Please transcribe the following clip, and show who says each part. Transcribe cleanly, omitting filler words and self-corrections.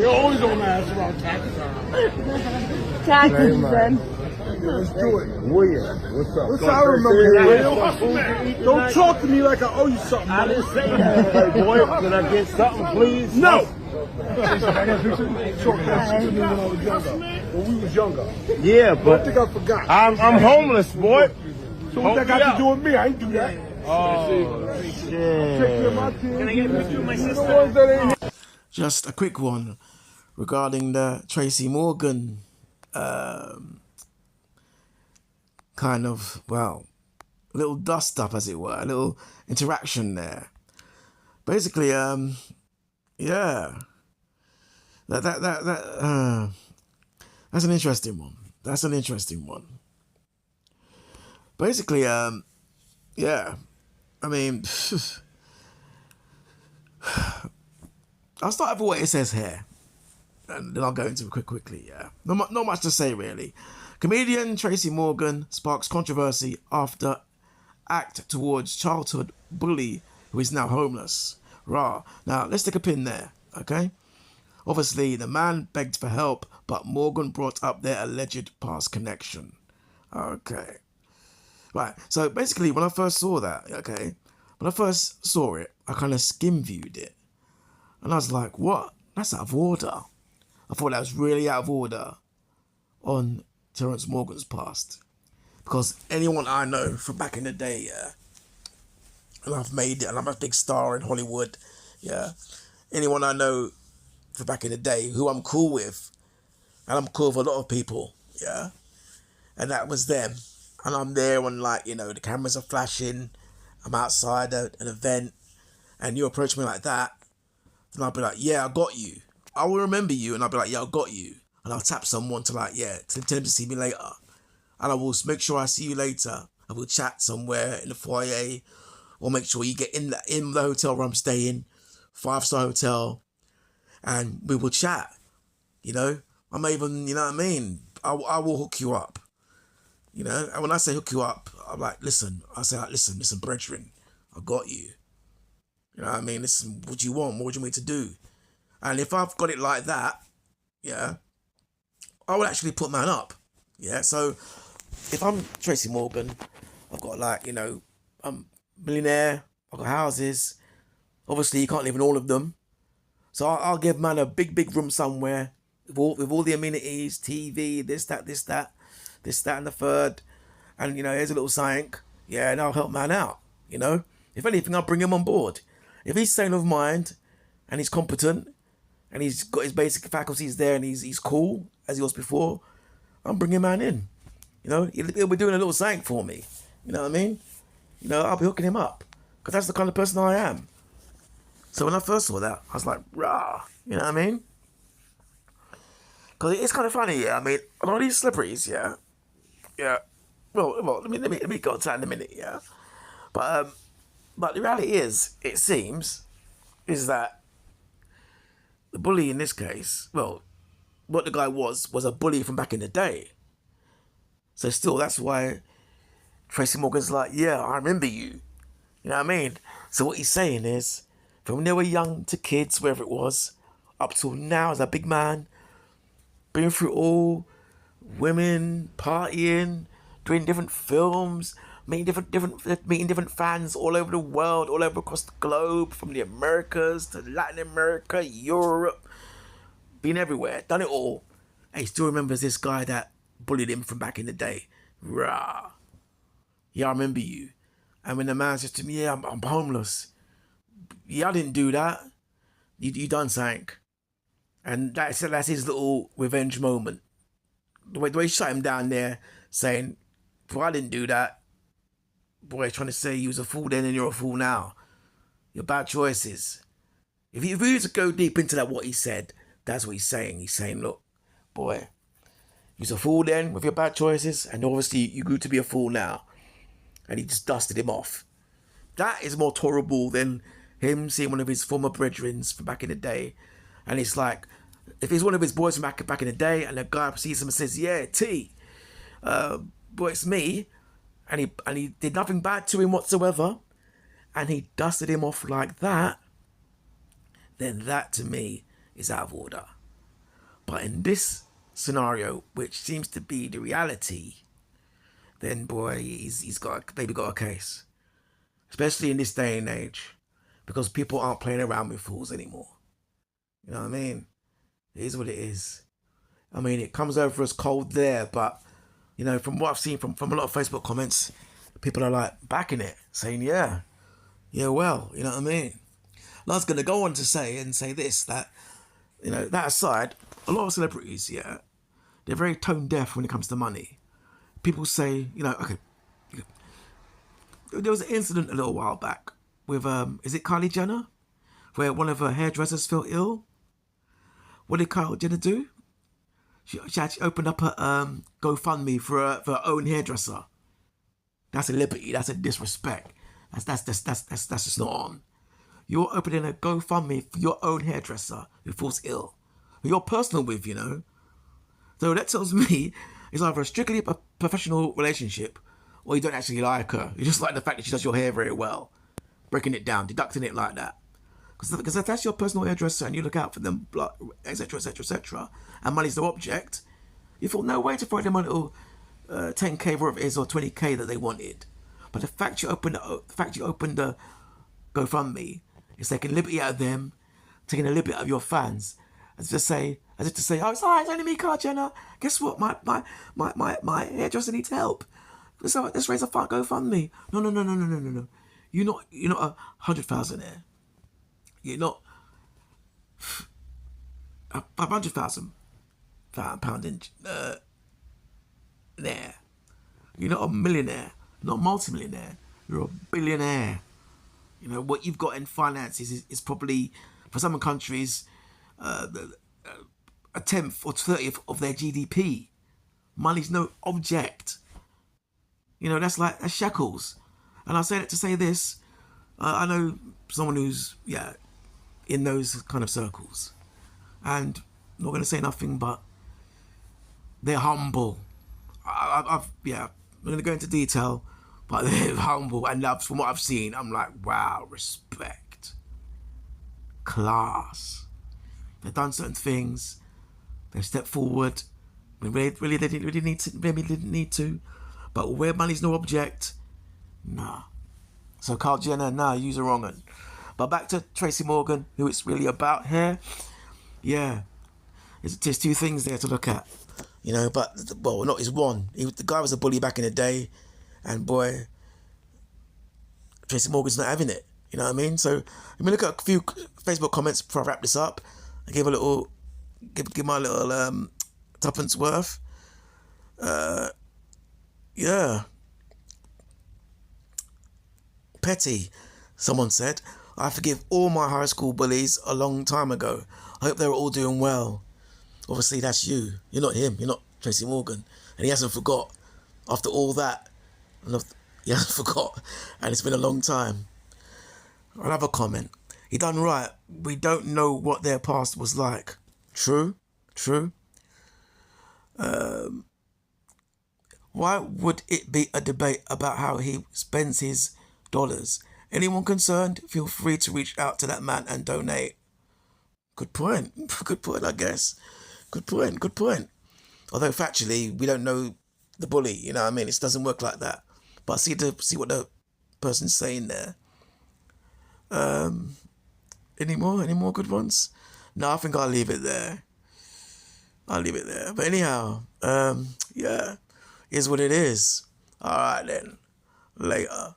Speaker 1: They always don't ask about tax time.
Speaker 2: Taxes, then.
Speaker 1: Let's do it.
Speaker 3: William, what's up?
Speaker 1: Listen, I remember you, William. Don't talk to me like I owe you something.
Speaker 3: I didn't say that. Hey, boy, can I get something, please?
Speaker 1: No.
Speaker 3: When
Speaker 1: we was younger.
Speaker 3: Yeah,
Speaker 1: I
Speaker 3: but
Speaker 1: think I forgot.
Speaker 3: I'm homeless, boy.
Speaker 1: So what that got to do with me? I ain't do that.
Speaker 3: Oh,
Speaker 1: Take care of my kids.
Speaker 4: Can I get a picture of my
Speaker 1: You know
Speaker 4: sister?
Speaker 1: ones that ain't here.
Speaker 5: Just a quick one regarding the Tracey Morgan kind of, well, little dust up, as it were, a little interaction there. Basically, yeah, that's an interesting one. That's an interesting one. Basically, yeah, I mean, I'll start with what it says here, and then I'll go into it quickly, yeah. Not much to say, really. Comedian Tracey Morgan sparks controversy after act towards childhood bully who is now homeless. Rah. Now, let's take a pin there, okay? Obviously, the man begged for help, but Morgan brought up their alleged past connection. Okay. Right, so basically, when I first saw that, okay, when I first saw it, I kind of skim-viewed it. And I was like, what? That's out of order. I thought that was really out of order on Terence Morgan's past. Because anyone I know from back in the day, yeah, and I've made it, and I'm a big star in Hollywood, yeah, anyone I know from back in the day who I'm cool with, and I'm cool with a lot of people, yeah, and that was them. And I'm there when, like, you know, the cameras are flashing, I'm outside an event, and you approach me like that, and I'll be like, yeah, I got you. I will remember you, and I'll be like, yeah, I got you. And I'll tap someone to, like, yeah, tell them to see me later. And I will make sure I see you later. I will chat somewhere in the foyer, or make sure you get in the hotel where I'm staying, 5-star hotel, and we will chat. You know, I'm even, you know what I mean? I will hook you up. You know, and when I say hook you up, I'm like, listen, listen, brethren, I got you. You know what I mean? Listen, what do you want? What do you want me to do? And if I've got it like that, yeah, I will actually put man up. Yeah, so if I'm Tracey Morgan, I've got, like, you know, I'm a millionaire, I've got houses. Obviously, you can't live in all of them. So I'll give man a big room somewhere with all the amenities, TV, this, that, and the third. And, you know, here's a little something. Yeah, and I'll help man out, you know. If anything, I'll bring him on board. If he's sane of mind and he's competent and he's got his basic faculties there and he's cool as he was before, I'm bringing man in. You know, he'll be doing a little something for me. You know what I mean? You know, I'll be hooking him up because that's the kind of person I am. So when I first saw that, I was like, rah, you know what I mean? Because it's kind of funny, yeah. I mean, a lot of these celebrities, yeah. Well, let me go to that in a minute, yeah. But the reality is, it seems, is that the bully in this case, well, what the guy was a bully from back in the day. So still, that's why Tracey Morgan's like, yeah, I remember you. You know what I mean? So what he's saying is, from when they were young to kids, wherever it was, up till now as a big man, been through all, women, partying, doing different films, meeting different fans all over the world, all over across the globe, from the Americas to Latin America, Europe, been everywhere, done it all. And he still remembers this guy that bullied him from back in the day. Rah. Yeah, I remember you. And when the man says to me, yeah, I'm homeless. Yeah, I didn't do that. You done something. And that's his little revenge moment. The way he shut him down there, saying, boy, I didn't do that. Boy, trying to say you was a fool then and you're a fool now. Your bad choices. If you were to go deep into that, what he said, that's what he's saying. He's saying, look, boy, you was a fool then with your bad choices, and obviously you grew to be a fool now. And he just dusted him off. That is more tolerable than him seeing one of his former brethren from back in the day. And it's like, if he's one of his boys from back in the day, and the guy sees him and says, yeah, T, boy, it's me. And he did nothing bad to him whatsoever, and he dusted him off like that, then that to me is out of order. But in this scenario, which seems to be the reality, then boy, he's got a case. Especially in this day and age, because people aren't playing around with fools anymore. You know what I mean? It is what it is. I mean, it comes over as cold there, but you know, from what I've seen from a lot of Facebook comments, people are like backing it, saying, yeah, well, you know what I mean? And I was going to go on to say this, that, you know, that aside, a lot of celebrities, yeah, they're very tone deaf when it comes to money. People say, you know, okay, there was an incident a little while back with, is it Kylie Jenner? Where one of her hairdressers fell ill. What did Kylie Jenner do? She actually opened up a GoFundMe for her own hairdresser. That's a liberty. That's a disrespect. That's just not on. You're opening a GoFundMe for your own hairdresser who falls ill, who you're personal with, you know. So that tells me it's either a strictly professional relationship, or you don't actually like her. You just like the fact that she does your hair very well, breaking it down, deducting it like that. Because if that's your personal hairdresser and you look out for them, etc., etc., etc., and money's no object, you feel no way to throw them a little 10k whatever it is, or 20k that they wanted. But the fact you opened the GoFundMe is taking liberty out of them, taking a liberty out of your fans, as if to say, oh, it's alright, it's only me, Kylie Jenner. Guess what? My hairdresser needs help. So let's raise a GoFundMe. No. You're not 100,000 You're not £500,000 in there. You're not a millionaire, not a multi-millionaire. You're a billionaire. You know what you've got in finances is probably, for some countries, a tenth or 30th of their GDP. Money's no object. You know, that's shekels. And I say that to say this. I know someone who's in those kind of circles, and I'm not going to say nothing, but they're humble. I'm going to go into detail, but they're humble, and from what I've seen, I'm like, wow, respect, class. They've done certain things. They've stepped forward. They didn't need to, but where money's no object, nah. So Kylie Jenner, nah, use the wrong one. But back to Tracey Morgan, who it's really about here. Yeah, there's two things there to look at, you know. But not is one. The guy was a bully back in the day, and boy, Tracey Morgan's not having it. You know what I mean? So let me look at a few Facebook comments before I wrap this up. I give my little tuppence worth. Yeah. Petty, someone said, I forgive all my high school bullies a long time ago. I hope they're all doing well. Obviously, that's you. You're not him. You're not Tracey Morgan. And he hasn't forgot. After all that, he hasn't forgot. And it's been a long time. Another comment. He done right. We don't know what their past was like. True. Why would it be a debate about how he spends his dollars? Anyone concerned, feel free to reach out to that man and donate. Good point, I guess. Good point. Although factually, we don't know the bully, you know what I mean? It doesn't work like that. But see what the person's saying there. Any more good ones? No, I think I'll leave it there. But anyhow, yeah, is what it is. All right then, later.